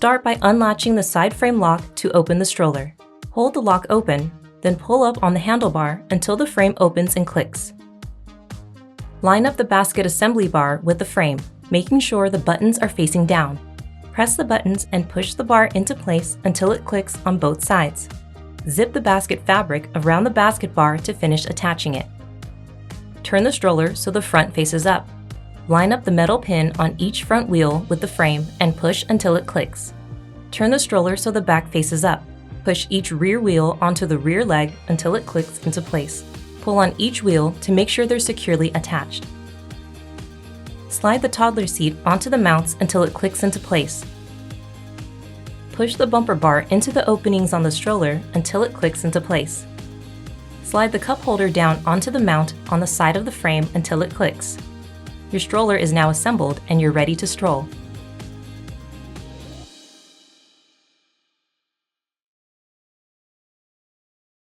Start by unlatching the side frame lock to open the stroller. Hold the lock open, then pull up on the handlebar until the frame opens and clicks. Line up the basket assembly bar with the frame, making sure the buttons are facing down. Press the buttons and push the bar into place until it clicks on both sides. Zip the basket fabric around the basket bar to finish attaching it. Turn the stroller so the front faces up. Line up the metal pin on each front wheel with the frame and push until it clicks. Turn the stroller so the back faces up. Push each rear wheel onto the rear leg until it clicks into place. Pull on each wheel to make sure they're securely attached. Slide the toddler seat onto the mounts until it clicks into place. Push the bumper bar into the openings on the stroller until it clicks into place. Slide the cup holder down onto the mount on the side of the frame until it clicks. Your stroller is now assembled and you're ready to stroll.